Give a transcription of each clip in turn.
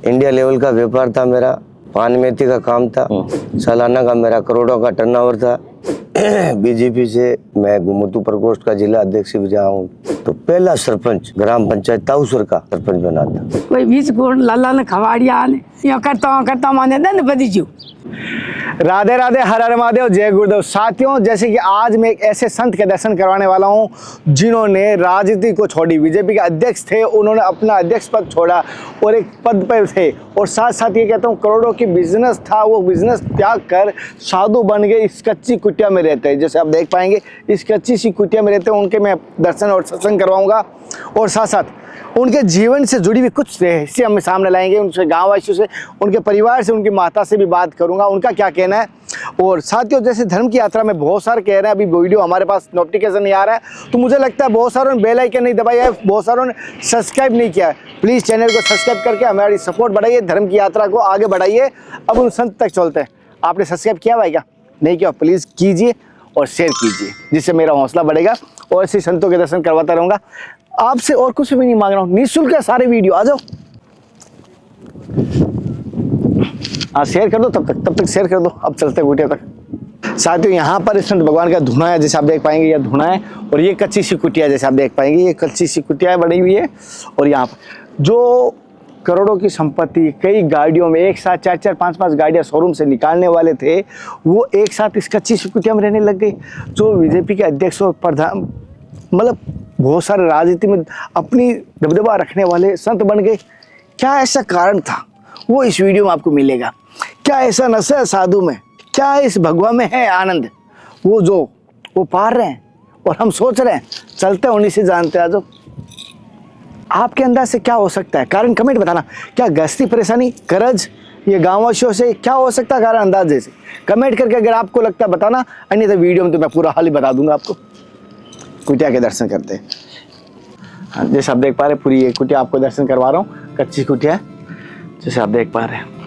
India level का व्यापार था मेरा, पान मेथी का काम था, सालाना का मेरा करोड़ों का टर्नओवर था। बीजेपी से मैं गुमतू प्रकोष्ठ का जिला अध्यक्ष भी रहा हूँ। तो पहला सरपंच ग्राम पंचायत ताऊसर का सरपंच बना था। कोई बीच गोड़ लाला ने खवाड़िया ने यो करता माने दन बदीजू। राधे राधे, हर हर महादेव, जय गुरुदेव। साथियों, जैसे कि आज मैं एक ऐसे संत के दर्शन करवाने वाला हूं जिन्होंने राजनीति को छोड़ी। बीजेपी के अध्यक्ष थे, उन्होंने अपना अध्यक्ष पद छोड़ा और एक पद पर थे, और साथ साथ ये कहता हूँ करोड़ों की बिजनेस था, वो बिजनेस त्याग कर साधु बन गए। इस कच्ची कुटिया में रहते हैं, जैसे आप देख पाएंगे इस कच्ची सी कुटिया में रहते हैं। उनके मैं दर्शन और सत्संग करवाऊंगा, और साथ साथ उनके जीवन से जुड़ी हुई कुछ रहस्य हम सामने लाएंगे। उनसे गाँव वासियों से, उनके परिवार से, उनकी माता से भी बात करूंगा, उनका क्या कहना है। और साथियों, जैसे धर्म की यात्रा में बहुत सारे कह रहे हैं, अभी वीडियो हमारे पास नोटिफिकेशन नहीं आ रहा है, तो मुझे लगता है बहुत सारों ने बेल आइकन नहीं दबाया है, बहुत सारों ने सब्सक्राइब नहीं किया है। प्लीज़ चैनल को सब्सक्राइब करके हमारी सपोर्ट बढ़ाइए, धर्म की यात्रा को आगे बढ़ाइए। अब उन संत तक चलते हैं। आपने सब्सक्राइब किया भाई क्या? नहीं किया? प्लीज़ कीजिए और शेयर कीजिए, जिससे मेरा हौसला बढ़ेगा और ऐसे संतों के दर्शन करवाता रहूँगा। आपसे और कुछ भी नहीं मांग रहा हूँ, निःशुल्क है सारे वीडियो। आ जाओ, हाँ शेयर कर दो, तब तक शेयर कर दो। अब चलते कुटिया तक। साथियों, यहाँ पर संत भगवान का धुना है, जैसे आप देख पाएंगे, यह धुना है। और ये कच्ची सी कुटिया, जैसे आप देख पाएंगे, ये कच्ची सी कुटिया बनी हुई है। और यहाँ पर जो करोड़ों की संपत्ति, कई गाड़ियों में एक साथ 4-4, 5-5 गाड़ियाँ शोरूम से निकालने वाले थे, वो एक साथ इस कच्ची सी कुटिया में रहने लग गए। जो बीजेपी के अध्यक्ष और प्रधान, मतलब बहुत सारे राजनीति में अपनी दबदबा रखने वाले संत बन गए। क्या ऐसा कारण था, वो इस वीडियो में आपको मिलेगा। क्या ऐसा नशा है साधु में, क्या इस भगवा में है आनंद, वो पार रहे हैं और हम सोच रहे हैं। चलते हैं, उन्हीं से जानते हैं। आज आपके अंदाज से क्या हो सकता है कारण? कमेंट बताना। क्या गस्ती, परेशानी, कर्ज, ये गाँववासियों से क्या हो सकता है कारण? अंदाज जैसे कमेंट करके अगर आपको लगता है बताना, अन्यथा वीडियो में तो मैं पूरा हाल ही बता दूंगा आपको। कुटिया के दर्शन करते हैं। हाँ, जैसे आप देख पा रहे हैं, पूरी ये कुटिया आपको दर्शन करवा रहा हूँ। कच्ची कुटिया है, जैसे आप देख पा रहे हैं।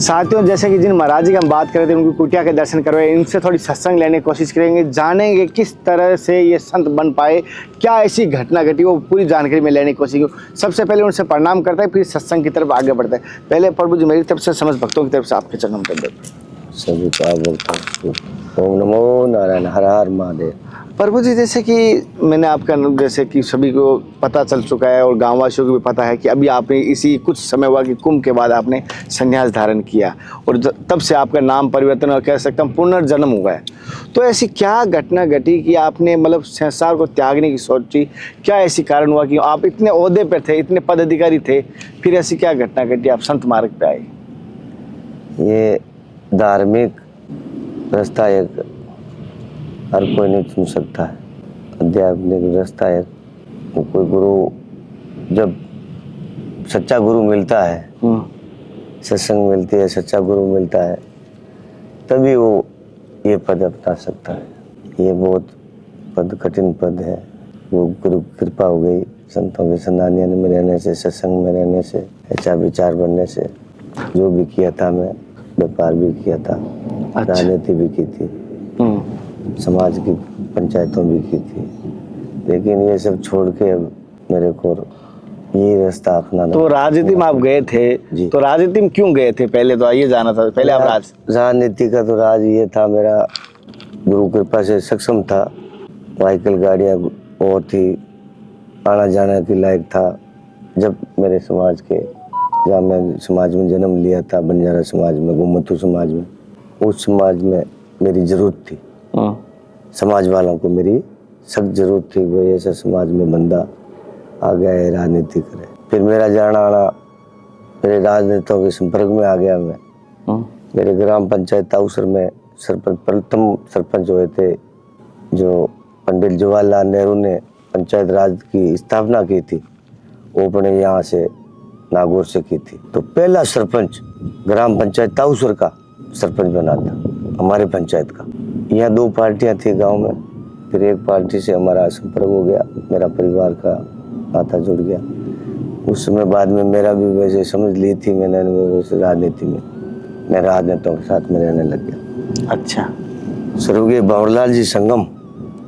साथियों, जैसे कि जिन महाराज जी की हम बात कर रहे थे, उनकी कुटिया के दर्शन करवाए, इनसे थोड़ी सत्संग लेने की कोशिश करेंगे, जानेंगे किस तरह से ये संत बन पाए, क्या ऐसी घटना घटी, वो पूरी जानकारी में लेने की कोशिश की। सबसे पहले उनसे प्रणाम करते हैं, फिर सत्संग की तरफ आगे बढ़ते हैं। पहले प्रभु जी मेरी तरफ से, समस्त भक्तों की तरफ से आपके चरणों में कर देते सभी का ओम नमो नारायण, हर हर महादेव। प्रभु जी, जैसे कि मैंने आपका, जैसे कि सभी को पता चल चुका है और गांववासियों को भी पता है कि अभी आपने इसी कुछ समय हुआ कि कुंभ के बाद आपने संन्यास धारण किया, और तब से आपका नाम परिवर्तन और कह सकता हूँ पुनर्जन्म हुआ है। तो ऐसी क्या घटना घटी कि आपने मतलब संसार को त्यागने की सोची? क्या ऐसी कारण हुआ कि आप इतने ओहदे पर थे, इतने पदाधिकारी थे, फिर ऐसी क्या घटना घटी आप संत मार्ग पे आए? ये धार्मिक रास्ता एक हर कोई नहीं चुन सकता है। आध्यात्मिक रास्ता है, कोई गुरु, जब सच्चा गुरु मिलता है, सत्संग मिलती है, सच्चा गुरु मिलता है, तभी वो ये पद अपना सकता है। ये बहुत पद कठिन पद है। वो गुरु कृपा हो गई, संतों के सन्निधान में रहने से, सत्संग में रहने से, अच्छा विचार बनने से। जो भी किया था, मैं व्यापार भी किया था, राजनीति भी की थी, समाज की पंचायतों भी की थी, लेकिन ये सब छोड़ के अब मेरे को ये रास्ता अपनाना। तो राजनीति में आप गए थे, तो राजनीति में क्यों गए थे? पहले तो आइए जाना था, पहले आप राजनीति का तो राज ये था, मेरा गुरु कृपा से सक्षम था, व्हीकल गाड़ियाँ और थी, आना जाना के लायक था। जब मेरे समाज के, जहाँ मैं समाज में जन्म लिया था, बंजारा समाज में, गुमतू समाज में, उस समाज में मेरी जरूरत थी। समाज वालों को मेरी सख्त जरूरत थी, वो ऐसा समाज में बंदा आ गया है, राजनीति करे। फिर मेरा जाना आना, मेरे राजनेताओं के संपर्क में आ गया मैं। मेरे ग्राम पंचायत ताऊसर में सरपंच, प्रथम सरपंच हुए थे, जो पंडित जवाहरलाल नेहरू ने पंचायत राज की स्थापना की थी, वो अपने यहाँ से नागौर से की थी। तो पहला सरपंच ग्राम पंचायत ताऊसर का सरपंच बना था, हमारे पंचायत का। यहाँ 2 पार्टियां थी गांव में, फिर एक पार्टी से हमारा संपर्क हो गया, मेरा परिवार का नाता जुड़ गया। उस समय बाद में मेरा भी वैसे समझ ली थी मैंने, वैसे राजनीति में मैं राजनेताओं के साथ में रहने लग गया। अच्छा। स्वर्गीय बाबूलाल जी संगम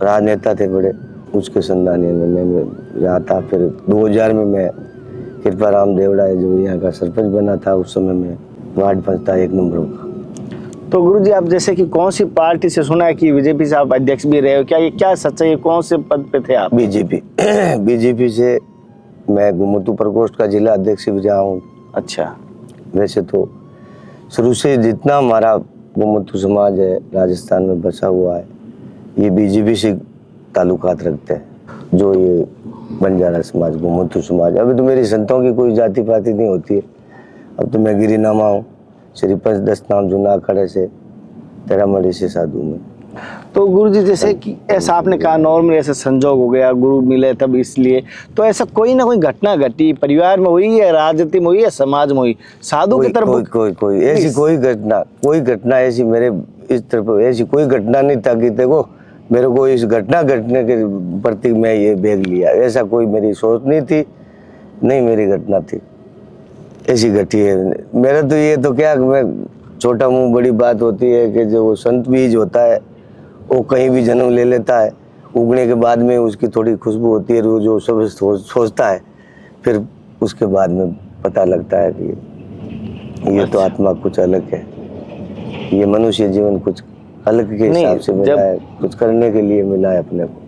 राजनेता थे बड़े, उसके संदानी में मैं रहा था। फिर 2000 में मैं कृपा राम देवड़ा है जो यहाँ का सरपंच बना था, उस समय मैं वार्ड पंच था 1 नंबर का। तो गुरुजी आप जैसे कि कौन सी पार्टी से, सुना है कि बीजेपी से आप अध्यक्ष भी रहे हो, क्या ये क्या सच्चाई है, कौन से पद पे थे आप? बीजेपी बीजेपी से मैं घुमतू प्रकोष्ठ का जिला अध्यक्ष भी रहा हूँ। अच्छा। वैसे तो शुरू से जितना हमारा घुमतू समाज है राजस्थान में बसा हुआ है, ये बीजेपी से ताल्लुकात रखते हैं। जो ये बंजारा समाज, घुमतू समाज, अभी तो मेरी संतों की कोई जाति पाति नहीं होती है। अब तो मैं गिरीनामा हूँ, श्री पंचदश नाम जुना खड़े से तेरा मणि से साधु में। तो गुरुजी जैसे कि ऐसा आपने कहा नॉर्मल ऐसे संजोग हो गया, गुरु मिले तब इसलिए, तो ऐसा कोई ना कोई घटना घटी, परिवार में हुई या राजनीति में हुई या समाज में हुई, साधु की तरफ? कोई ऐसी कोई घटना ऐसी मेरे इस तरफ ऐसी कोई घटना नहीं था कि देखो मेरे को इस घटना घटने के प्रति मैं ये भेग लिया, ऐसा कोई मेरी सोच नहीं थी, नहीं मेरी घटना थी ऐसी घटी है। मेरा तो ये तो क्या, मैं छोटा मुंह बड़ी बात होती है कि जो संत बीज होता है वो कहीं भी जन्म ले लेता है, उगने के बाद में उसकी थोड़ी खुशबू होती है, जो सब सोचता है, फिर उसके बाद में पता लगता है कि ये तो आत्मा कुछ अलग है, ये मनुष्य जीवन कुछ अलग के हिसाब से मिला है, कुछ करने के लिए मिला है अपने को।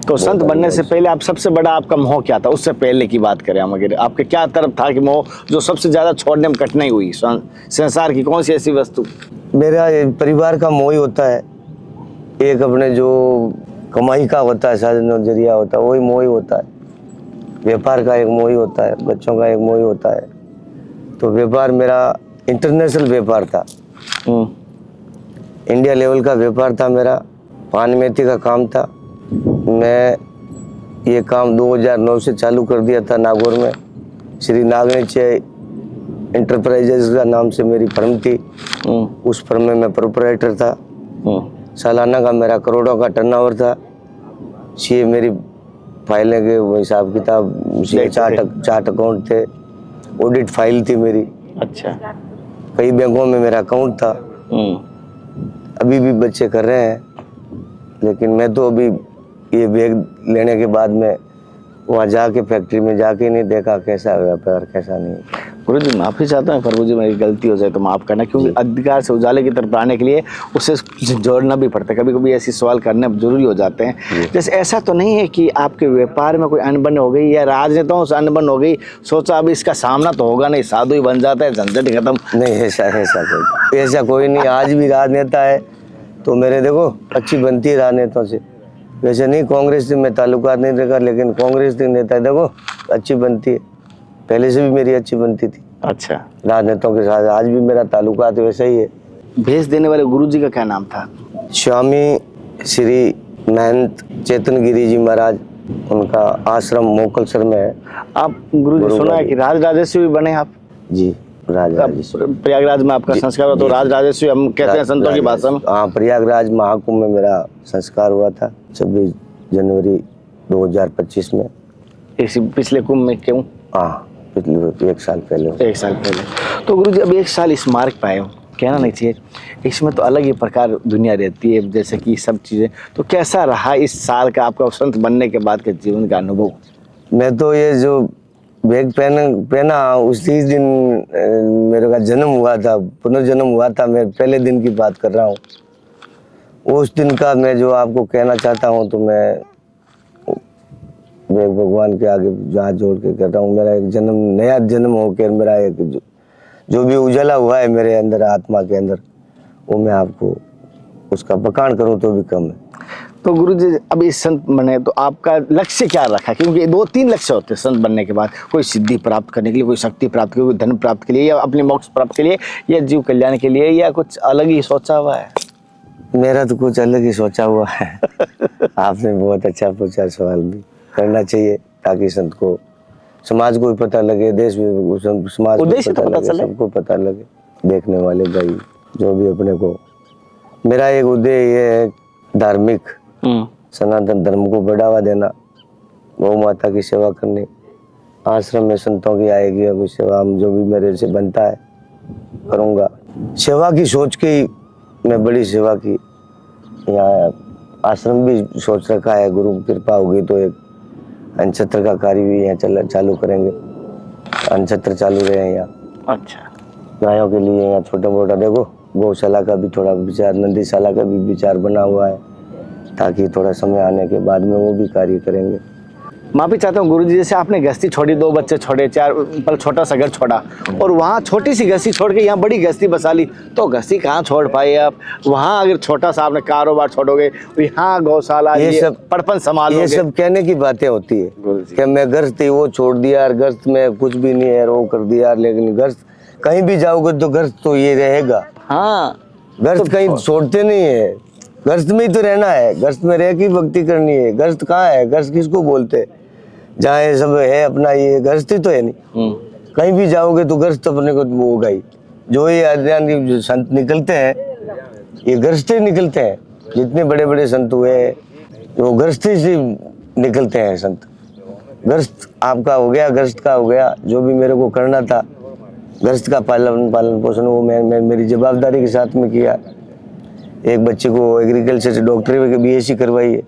तो संत बनने से पहले आप सबसे बड़ा आपका मोह क्या था, उससे पहले की बात करें हम, अगर आपके क्या तरफ था कि मोह जो सबसे ज्यादा छोड़ने में कठिनाई हुई, संसार की कौन सी ऐसी वस्तु? मेरा परिवार का मोह ही होता है, एक अपने जो कमाई का होता है, साधन जरिया होता है, वही मोह ही होता है। व्यापार का एक मोह ही होता है, बच्चों का एक मोह ही होता है। तो व्यापार मेरा इंटरनेशनल व्यापार था, इंडिया लेवल का व्यापार था मेरा, पान मेथी का काम था। मैं ये काम 2009 से चालू कर दिया था नागौर में, श्री नागनिचय इंटरप्राइजेज का नाम से मेरी फर्म थी। उस फर्म में मैं प्रोपराइटर था। सालाना का मेरा करोड़ों का टर्नओवर था। ये मेरी फाइलें के हिसाब किताब, चार्ट अकाउंट थे, ऑडिट फाइल थी मेरी। अच्छा। कई बैंकों में मेरा अकाउंट था। अभी भी बच्चे कर रहे हैं, लेकिन मैं तो अभी ये बैग लेने के बाद में वहाँ जाके फैक्ट्री में जाके नहीं देखा कैसा व्यापार कैसा नहीं। गुरुजी माफी चाहता हूँ, गुरुजी मेरी गलती हो जाए तो माफ करना, क्योंकि अधिकार से उजाले की तरफ आने के लिए उसे जोड़ना भी पड़ता है, कभी कभी ऐसे सवाल करने जरूरी हो जाते हैं। जैसे ऐसा तो नहीं है कि आपके व्यापार में कोई अनबन हो गई या राजनेताओं से अनबन हो गई, सोचा अब इसका सामना तो होगा नहीं, साधु ही बन जाता है, झंझट खत्म? नहीं, ऐसा कोई नहीं। आज भी राजनेता है तो मेरे देखो अच्छी बनती है राजनेताओं से। वैसे नहीं, कांग्रेस से मैं ताल्लुकात नहीं रखा, लेकिन कांग्रेस के नेता देखो अच्छी बनती है, पहले से भी मेरी अच्छी बनती थी। अच्छा। राजनेताओं के साथ आज भी मेरा ताल्लुकात वैसा ही है। भेज देने वाले गुरुजी का क्या नाम था? स्वामी श्री महंत चेतन गिरी जी महाराज, उनका आश्रम मोकलसर में है। आप गुरुजी सुना है कि राज राजेश्वरी बने आप? जी, प्रयागराज में आपका संस्कार हुआ, तो राज राजेश्वरी हम कहते हैं संतों की भाषा में। हाँ, प्रयागराज महाकुंभ में मेरा संस्कार हुआ था 26 जनवरी 2025 में। इसी पिछले कुंभ में? क्यों? हाँ, पिछले 1 साल पहले। 1 साल पहले। तो गुरुजी अब 1 साल इस मार्ग पे आए हो, कहना नहीं चाहिए, इसमें तो अलग ही प्रकार दुनिया रहती है, जैसे कि सब चीजें, तो कैसा रहा इस साल का आपका संत बनने के बाद के जीवन का अनुभव? मैं तो ये जो बैग पहना उसी दिन मेरे का जन्म हुआ था, पुनर्जन्म हुआ था। मैं पहले दिन की बात कर रहा हूँ। उस दिन का मैं जो आपको कहना चाहता हूँ, तो मैं भगवान के आगे हाथ जोड़ के कह रहा हूँ, मेरा एक जन्म, नया जन्म होकर मेरा एक जो भी उजाला हुआ है मेरे अंदर, आत्मा के अंदर, वो मैं आपको उसका बखान करूँ तो भी कम है। तो गुरुजी अब इस संत बने तो आपका लक्ष्य क्या रखा? क्योंकि 2-3 लक्ष्य होते हैं संत बनने के बाद, कोई सिद्धि प्राप्त करने के लिए, कोई शक्ति प्राप्त के लिए, कोई धन प्राप्त के लिए, या अपने मोक्ष प्राप्त के लिए, या जीव कल्याण के लिए, या कुछ अलग ही सोचा हुआ है? मेरा तो कुछ अलग ही सोचा हुआ है। आपने बहुत अच्छा पूछा, सवाल भी करना चाहिए ताकि संत को, समाज को भी पता लगे, देश में समाज को पता लगे, सबको पता लगे, देखने वाले भाई जो भी अपने को। मेरा एक उद्देश्य ये है, धार्मिक सनातन धर्म को बढ़ावा देना, गौ माता की सेवा करनी, आश्रम में संतों की आएगी कोई सेवा, हम जो भी मेरे से बनता है करूँगा। सेवा की सोच के ही मैं बड़ी सेवा की यहाँ आश्रम भी सोच रखा है, गुरु की कृपा होगी तो एक अनछत्र का कार्य भी यहाँ चालू करेंगे। अनछत्र चालू रहे यहाँ अच्छा, गायों के लिए, यहाँ छोटा मोटा देखो गौशाला का भी थोड़ा विचार, नंदीशाला का भी विचार बना हुआ है, ताकि थोड़ा समय आने के बाद में वो भी कार्य करेंगे। माफी चाहता हूँ गुरुजी, जैसे आपने गस्ती छोड़ी, 2 बच्चे छोड़े, 4 पर छोटा सा घर छोड़ा और वहाँ छोटी सी गस्ती छोड़ के यहाँ बड़ी गस्ती बसा ली, तो गस्ती कहाँ छोड़ पाए आप? वहाँ अगर छोटा सा आपने कारोबार छोड़ोगे, यहाँ गौशाला, ये सब पड़पन संभालोगे। ये सब कहने की बातें होती है गुरुजी। कि मैं गृहस्थी वो छोड़ दिया यार, गृहस्थ में कुछ भी नहीं है, वो कर दिया यार, लेकिन गृहस्थ कहीं भी जाओगे तो गृहस्थ तो ये रहेगा। हाँ, गृहस्थ कहीं छोड़ते नहीं है, गृहस्थ में ही तो रहना है, गृहस्थ में रह के भक्ति करनी है। गृहस्थ कहाँ है, गृहस्थ किसको बोलते हैं? जहाँ ये सब है अपना, ये गृहस्थी तो है नहीं। कहीं भी जाओगे तो गृहस्थ अपने को वो होगा ही। जो ये आध्यात्मिक जो संत निकलते हैं, ये गृहस्थी निकलते हैं। जितने बड़े बड़े संत हुए वो गृहस्थी से निकलते हैं संत। गृहस्थ आपका हो गया, गृहस्थ का हो गया, जो भी मेरे को करना था गृहस्थ का पालन पोषण वो मैं मेरी जवाबदारी के साथ में किया। एक बच्चे को एग्रीकल्चर से डॉक्टरी की BSc करवाई है,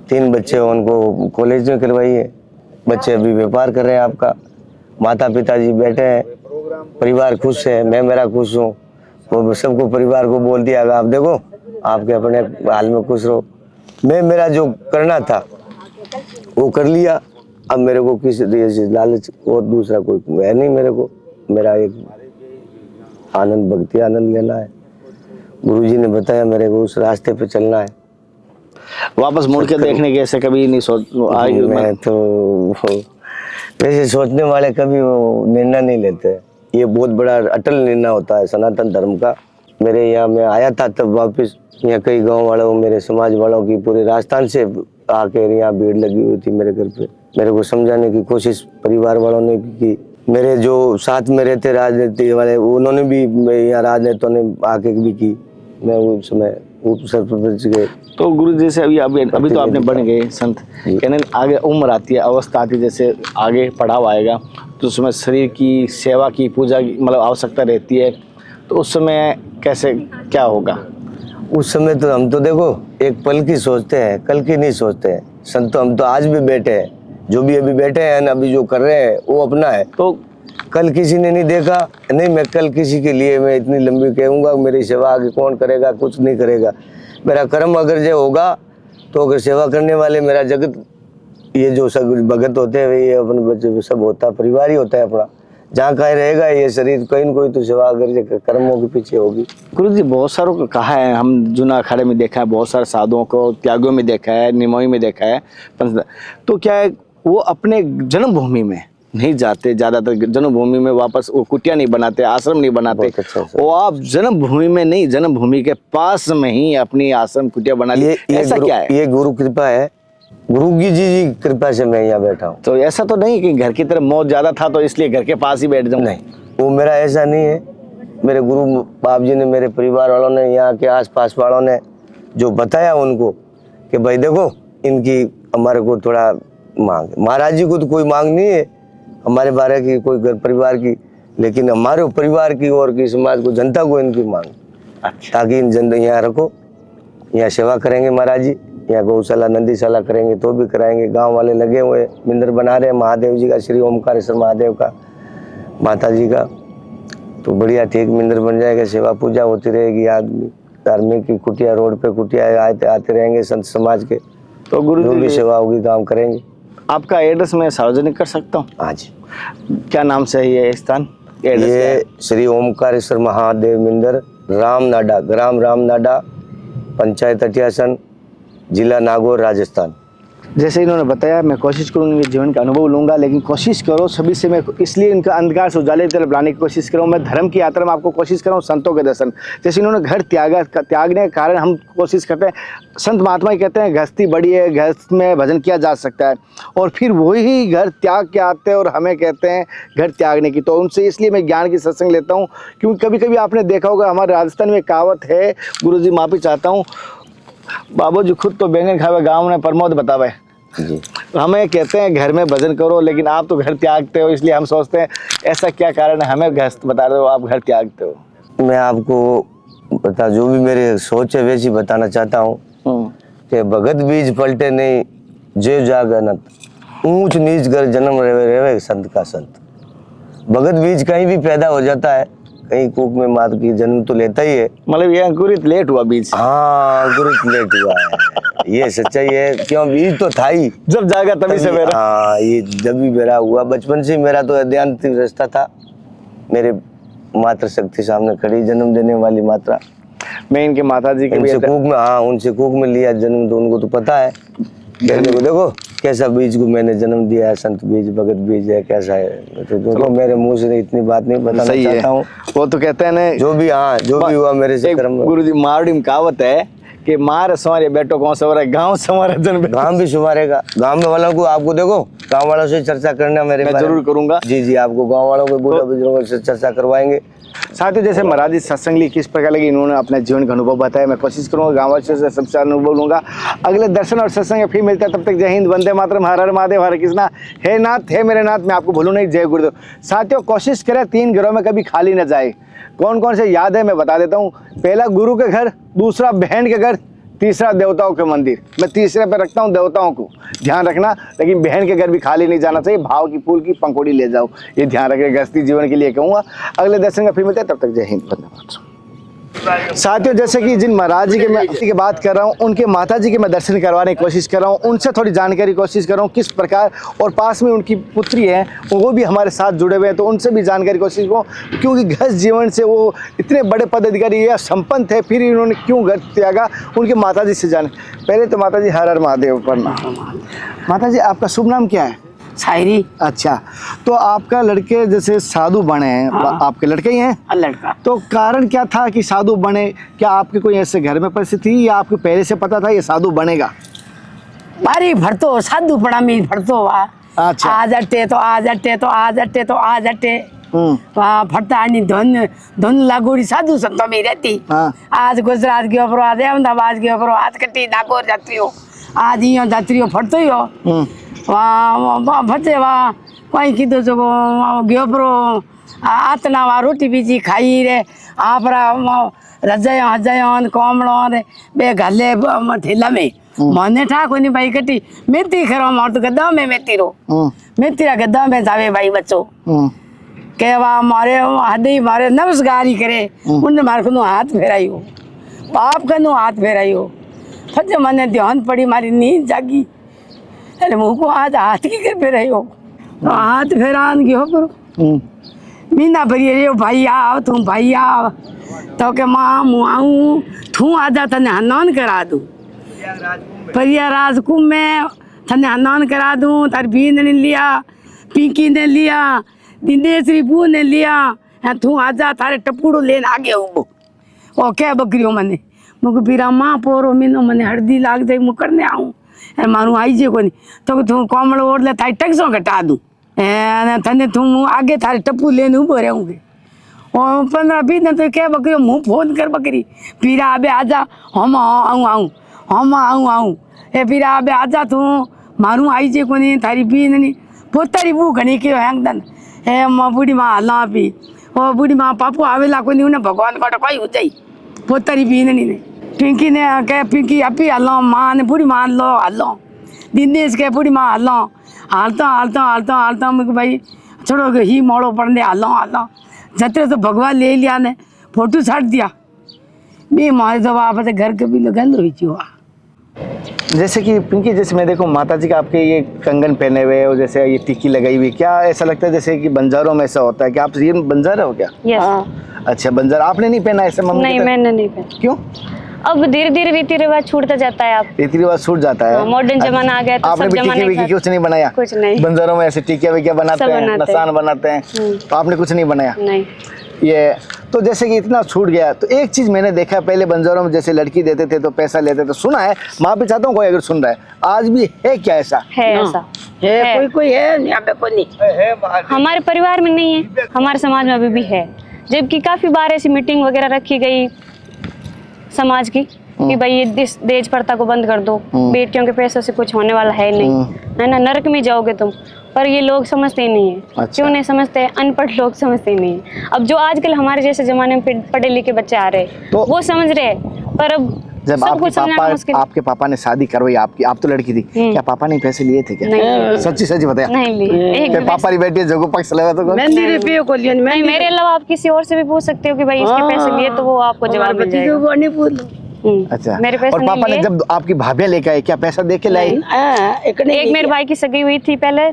3 बच्चे उनको कॉलेज में करवाई है, बच्चे अभी व्यापार कर रहे हैं आपका, माता पिताजी बैठे हैं, परिवार खुश है, मैं मेरा खुश हूँ। वो सबको परिवार को बोल दिया आप देखो आपके अपने हाल में खुश रहो। मैं मेरा जो करना था वो कर लिया, अब मेरे को किसी लालच और दूसरा कोई है नहीं मेरे को। मेरा एक आनंद, भक्ति आनंद लेना है। गुरुजी ने बताया मेरे को उस रास्ते पे चलना है। वापस मुड़ के देखने के ऐसे कभी नहीं सोच मैं तो वैसे सोचने वाले कभी वो निर्णय नहीं लेते। ये बहुत बड़ा अटल निर्णय होता है सनातन धर्म का। मेरे यहाँ मैं आया था तब वापस यहाँ कई गांव वालों, मेरे समाज वालों की पूरे राजस्थान से आके यहाँ भीड़ लगी हुई थी मेरे घर पे। मेरे को समझाने की कोशिश परिवार वालों ने भी की, मेरे जो साथ में रहते राजनीति वाले उन्होंने भी, यहाँ राजनेताओं ने आके भी की। मैं उस समय उप सरपंच के। तो गुरु जी से अभी तो आपने बन गए संत, कहने आगे उम्र आती है, अवस्था आती है, जैसे आगे पड़ाव आएगा तो उसमें शरीर की सेवा की, पूजा की मतलब आवश्यकता रहती है, तो उस समय कैसे क्या होगा? उस समय तो हम तो देखो एक पल की सोचते हैं, कल की नहीं सोचते हैं। संत हम तो आज भी बैठे हैं, जो भी अभी बैठे हैं अभी जो कर रहे हैं वो अपना है। तो कल किसी ने नहीं देखा, नहीं मैं कल किसी के लिए मैं इतनी लंबी कहूँगा मेरी सेवा आगे कौन करेगा, कुछ नहीं करेगा। मेरा कर्म अगर जो होगा तो अगर सेवा करने वाले मेरा जगत, ये जो सब भगत होते हैं ये अपने बच्चे सब होता है, परिवार ही होता है अपना। जहाँ कहीं रहेगा ये शरीर कोई न कोई तो सेवा अगर कर्मों के पीछे होगी। गुरु जी बहुत सारों को कहा है, हम जूना अखाड़े में देखा है, बहुत सारे साधुओं को त्यागियों में देखा है, निमोई में देखा है, तो क्या है वो अपने जन्मभूमि में नहीं जाते, ज्यादातर जन्मभूमि में वापस वो कुटिया नहीं बनाते, आश्रम नहीं बनाते। अच्छा वो आप जन्मभूमि में नहीं, जन्मभूमि के पास में ही अपनी आश्रम कुटिया बना ली, ऐसा क्या है? ये गुरु कृपा है, गुरु की जी कृपा से मैं यहाँ बैठा हूँ। तो ऐसा तो नहीं कि घर की तरफ मौत ज्यादा था तो इसलिए घर के पास ही बैठ जाऊँ? नहीं, वो मेरा ऐसा नहीं है। मेरे गुरु बाप जी ने, मेरे परिवार वालों ने, यहाँ के आसपास वालों ने जो बताया उनको कि भाई देखो इनकी हमारे को थोड़ा मांग, महाराज जी को तो कोई मांग नहीं है हमारे बारे की, कोई घर परिवार की, लेकिन हमारे परिवार की और की समाज को, जनता को इनकी मांग। अच्छा। ताकि इन जन यहाँ रखो, यहाँ सेवा करेंगे महाराज जी, यहाँ गौशाला नंदीशाला करेंगे तो भी कराएंगे। गांव वाले लगे हुए मंदिर बना रहे हैं महादेव जी का, श्री ओमकारेश्वर महादेव का, माता जी का, तो बढ़िया ठीक मंदिर बन जाएगा, सेवा पूजा होती रहेगी। आदमी धार्मिक की कुटिया, रोड पे कुटिया आते रहेंगे संत समाज के, तो गुरु जो भी जी सेवा होगी काम करेंगे। आपका एड्रेस मैं सार्वजनिक कर सकता हूँ? हाँ जी। क्या नाम से है ये स्थान? ये श्री ओमकारेश्वर महादेव मंदिर, रामनाडा, ग्राम रामनाडा, पंचायत अटियासन, जिला नागौर, राजस्थान। जैसे इन्होंने बताया, मैं कोशिश करूँगी ये जीवन का अनुभव लूँगा, लेकिन कोशिश करो सभी से, मैं इसलिए इनका अंधकार से उजाले की तरफ लाने की कोशिश कर रहा हूँ। मैं धर्म की यात्रा में आपको कोशिश कर रहा हूँ संतों के दर्शन। जैसे इन्होंने घर त्यागने के कारण हम कोशिश करते हैं, संत महात्मा ही कहते हैं गृहस्थी बड़ी है, गृहस्थ में भजन किया जा सकता है, और फिर वही घर त्याग के आते हैं और हमें कहते हैं घर त्यागने की। तो उनसे इसलिए मैं ज्ञान की सत्संग लेता हूँ, क्योंकि कभी कभी आपने देखा होगा हमारे राजस्थान में कहावत है, गुरु जी माफ़ी चाहता हूँ, बाबू जी खुद तो बैंगन खावे गाँव ने प्रमोद बतावे जी। हमें कहते हैं घर में भजन करो, लेकिन आप तो घर त्यागते हो, इसलिए हम सोचते हैं ऐसा क्या कारण है, हमें गृहस्थ बता रहे हो, आप घर त्यागते हो। मैं आपको बता, जो भी मेरे सोच है वैसी बताना चाहता हूँ के भगत बीज पलटे नहीं जे जागनत, ऊंच नीच कर जन्म रेवे रेवे संत का संत। भगत बीज कहीं भी पैदा हो जाता है, कहीं कूक में मात की जन्म तो लेता ही है। मतलब ये अंकुरित लेट हुआ बीज। हाँ, अंकुरित लेट हुआ है, ये सच्चाई है। क्यों, बीज तो था ही, जब जागा तभी से मेरा। हाँ, ये जब भी मेरा हुआ, बचपन से मेरा तो अध्ययन रास्ता था। मेरे मातृ शक्ति सामने खड़ी, जन्म देने वाली मात्रा। मैं इनके माता जी के भी उनसे कूक में, हाँ, उनसे कूक में लिया जन्म, तो उनको तो पता है। कहने को देखो कैसा बीज को मैंने जन्म दिया है, संत बीज, भगत बीज है, कैसा है। तो देखो मेरे मुंह से इतनी बात नहीं बताना चाहता हूँ। वो तो कहते हैं ना, जो भी, हाँ, जो भी हुआ मेरे से कर्म। गुरु जी मारवाड़ी में कहावत है कि मार संवारे बेटो कौन संवारे, गांव संवारे जन। गांव भी संवारेगा। गांव में वालों को, आपको देखो गांव वालों से चर्चा करना मेरे मैं बारे में। जरूर करूंगा। जी, आपको गांव वालों को, बूढ़ा बुजुर्गों से चर्चा करवाएंगे। साथियों, जैसे महाराज जी सत्संग ली किस प्रकार लगी, इन्होंने अपने जीवन का अनुभव बताया। मैं कोशिश करूंगा गाँव वासियों से सबसे अनुभव लूंगा। अगले दर्शन और सत्संग फिर मिलता है, तब तक जय हिंद, वंदे मातरम, हर हर महादेव, हरे कृष्णा। हे नाथ, हे मेरे नाथ, मैं आपको भूलूं नहीं, जय गुरुदेव। साथियों, कोशिश करें 3 घरों में कभी खाली न जाए। कौन कौन से याद है मैं बता देता हूँ। पहला गुरु के घर, दूसरा बहन के घर, तीसरा देवताओं के मंदिर। मैं तीसरे पे रखता हूँ देवताओं को, ध्यान रखना। लेकिन बहन के घर भी खाली नहीं जाना चाहिए, भाव की फूल की पंखुड़ी ले जाओ, ये ध्यान रखिए। गृहस्थी जीवन के लिए कहूँगा। अगले दर्शन का फिर मिलते हैं, तब तक जय हिंद, वंदे मातरम। साथियों, जैसे कि जिन महाराज जी के मैं की बात कर रहा हूँ, उनके माता जी के मैं दर्शन करवाने की कोशिश कर रहा हूँ, उनसे थोड़ी जानकारी कोशिश कर रहा हूँ किस प्रकार। और पास में उनकी पुत्री है, वो भी हमारे साथ जुड़े हुए हैं, तो उनसे भी जानकारी कोशिश करूँ। क्योंकि गृहस्थ जीवन से वो इतने बड़े पदाधिकारी या संपन्न थे, फिर इन्होंने क्यों घर त्यागा, उनके माता जी से जाने। पहले तो माता जी हर हर महादेव प्रणाम। माता जी, आपका शुभ नाम क्या है? शायरी। अच्छा, तो आपका लड़के जैसे साधु बने हैं, आपके लड़के ही हैं? लड़का। तो कारण क्या था कि साधु बने? क्या आपके कोई ऐसे घर में परिस्थिति थी या आपको पहले से पता था ये साधु बनेगा? बारी भरतो साधु पड़ा में भरतो हुआ। अच्छा। आज अट्टे तो आज अट्टे तो आज अट्टे तो आज अट्टे। वहाँ फटता आनी धुन धुन लागोड़ी साधु संतों में रहती। हाँ। आज गुजरात गयो परो, आज अहमदाबाद गयो परो, आज कटी नागौर जाती हो, आज यो जाती हो फटतो ही हो। वहाँ फटे वहाँ कोई कीधो जो गयो परो आतना वहाँ रोटी बीजी खाई रे आप रजायो हजायो कोमड़ो रे बे घाले ठेला में मने ठा कोनी भाई कटी मेथी खरो मोट गद्दा में मेथी रो मेथी रा गद्दा में जावे भाई बच्चो के वहाँ मारे हदी मारे नमस्कार ही करे उन मार को हाथ फेरायो बाप कनु हाथ फेरायो फज मने ध्यान पड़ी मारी नींद जागी अरे मुँह को आज हाथ की कर फेरायो तो हाथ फेरान गयो करो मीना भरिए रे भाई आओ तुम भाई आओ तो के माँ मुँह आऊँ तू आजा तने हनन करा दूँ परिया राजकुंभ में तने हनन करा दूँ तार बीन ने लिया पिंकी ने लिया दिनेश्वरी बू ने लिया तू आजा थारे टपुड़ो लेन आगे हो ओ क्या बकरियो मने मुझे पीरा माँ पोरो मीनो मने हल्दी लाग जाए मुँह करने आऊँ मारू आई जे कोनी तो तू कोमड़ ओढ़ ले थारी टैक्सों घटा दूँ तने तू आगे थारे टप्पू लेने उभो रहूँगी और 15-20 दिन तो क्या बकरी मुँह फोन कर बकरी पीरा अबे आजा हम आऊँ हम आऊँ ए पीरा अबे आजा तू मारू आई जे कोनी थारी बीन नहीं पोतारी बू घनी कयो हैंगदन ए बूढ़ी माँ हल्ला पी ओ बूढ़ी माँ पापू आवेला कोनी उन्हें भगवान कोट कोई हो जाई पोतारी बीन नहीं ने पिंकी ने कह पिंकी अपी हल्लो माँ ने बूढ़ी माँ हल्लो दिनेश के बूढ़ी माँ हल्लो हालता मुझे भाई छोड़ो ही मोड़ो पड़ने हल्लो जतरे तो भगवान ले लिया ने फोटो छाट दिया बे मारे तो आप घर के भी गंद हुई थी वहाँ। जैसे कि पिंकी, जैसे मैं देखूं माता जी का आपके ये कंगन पहने हुए और जैसे ये टिक्की लगाई हुई, क्या ऐसा लगता है जैसे कि बंजारों में ऐसा होता है कि आप ये बंजार हो क्या? यस। अच्छा, बंजार आपने नहीं पहना ऐसे? मम्मी नहीं, मैंने नहीं पहना। क्यों? अब धीरे धीरे रीति रिवाज छूटता जाता है। आप रीति रिवाज छूट जाता है। मॉडर्न जमाना आ गया तो आपने सब भी जमाने टिक्की कुछ नहीं बनाया? कुछ नहीं। बंजारों में ऐसे टिक्किया विक्किया बनाते हैं, निशान बनाते हैं, तो आपने कुछ नहीं बनाया? नहीं। ये तो जैसे कि इतना छूट गया, तो एक चीज मैंने देखा पहले बंजारों में जैसे लड़की देते थे तो पैसा लेते थे, सुना है, माँ भी चाहता हूँ कोई अगर सुन रहा है, आज भी है क्या ऐसा? है ऐसा है कोई है यहाँ पे कोई नहीं। हमारे परिवार में नहीं है, हमारे समाज में अभी भी है। जबकि काफी बार ऐसी मीटिंग वगैरह रखी गई समाज की कि भाई ये दहेज प्रथा को बंद कर दो, बेटियों के पैसों से कुछ होने वाला है नहीं, है ना, नरक में जाओगे तुम। पर ये लोग समझते ही नहीं है। अच्छा। क्यों नहीं समझते? अनपढ़ लोग समझते ही नहीं है। अब जो आजकल हमारे जैसे जमाने में पढ़े लिखे बच्चे आ रहे हैं तो वो समझ रहे हैं, पर अब जब सब कुछ समझाना मुश्किल। आपके पापा ने शादी करवाई आपकी, आप तो लड़की थी, क्या पापा ने पैसे लिए थे क्या? नहीं। सच्ची सच्ची बताया? नहीं लिए एक फिर भी पापा की बेटी जगह पक्ष लगा तो मेहंदी रुपये को लिए नहीं, मेरे अलावा आप किसी और से भी पूछ सकते हो कि भाई इसके पैसे लिए, तो वो आपको जवाब मिल जाएगा। वो नहीं पूछ लो अच्छा, मेरे पैसे और नहीं पापा ने लिए। जब आपकी भाभियां लेके आए क्या पैसा दे के लाए? एक नहीं एक मेरे भाई की सगाई हुई थी पहले,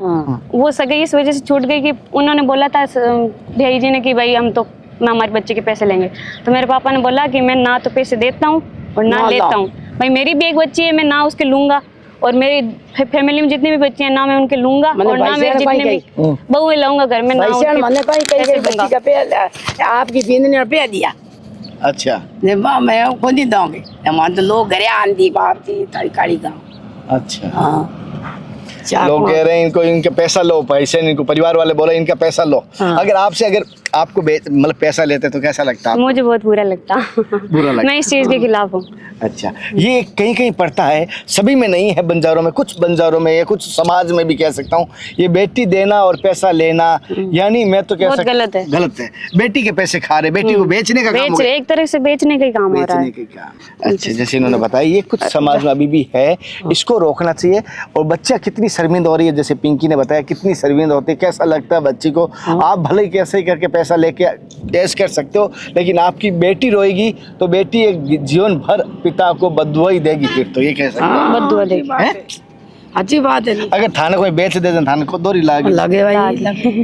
वो सगाई इस वजह से छूट गई कि उन्होंने बोला था भैया जी ने कि भाई हम तो ना हमारे बच्चे के पैसे लेंगे, तो मेरे पापा ने बोला कि मैं ना तो पैसे देता हूँ और ना लेता हूँ। भाई मेरी भी एक बच्ची है, मैं ना उसके लूंगा, और मेरी फैमिली में जितनी भी बच्चे हैं ना मैं उनके लूंगा, और ना मैं जितने भी बहुएं लाऊंगा घर में, ना मैंने पैसे दूंगा। बच्ची का पे आपकी बींद ने रुपया दिया अच्छा मैं खुद ही दूंगी। वहाँ तो लोग घरे आंधी बाप थी तारी काली गाँव। अच्छा, हाँ लोग कह रहे हैं इनको, इनका पैसा लो, पैसे इनको परिवार वाले बोले इनका पैसा लो। अगर आपको मतलब पैसा लेते तो कैसा लगता? मुझे बहुत बुरा लगता, बुरा लगता। मैं इस चीज के खिलाफ हूँ। अच्छा, ये कहीं कहीं पड़ता है, सभी में नहीं है, बंजारों में, कुछ बंजारों में या कुछ समाज में भी कह सकता हूँ, ये बेटी देना और पैसा लेना, यानी मैं तो कह बहुत सकता गलत है। गलत है। बेटी के पैसे खा रहे, बेटी को बेचने का काम हो गया। एक तरह से बेचने का ही काम हो रहा है। बेचने के काम। अच्छा, जैसे इन्होंने बताया, ये कुछ समाज में अभी भी है, इसको रोकना चाहिए। और बच्चा कितनी शर्मिंदा हो रही है, जैसे पिंकी ने बताया कितनी शर्मिंदा होती है, कैसा लगता है बच्ची को। आप भले कैसे ही करके पैसा लेके ऐश कर सकते हो, लेकिन आपकी बेटी रोएगी तो बेटी एक जीवन भर पिता को बददुआ ही देगी। फिर तो ये कह सकते हो बददुआ देगी। अच्छी बात है। अगर थाने कोई बेच दे तो थाने को दोरी लागे लगे भाई लगे।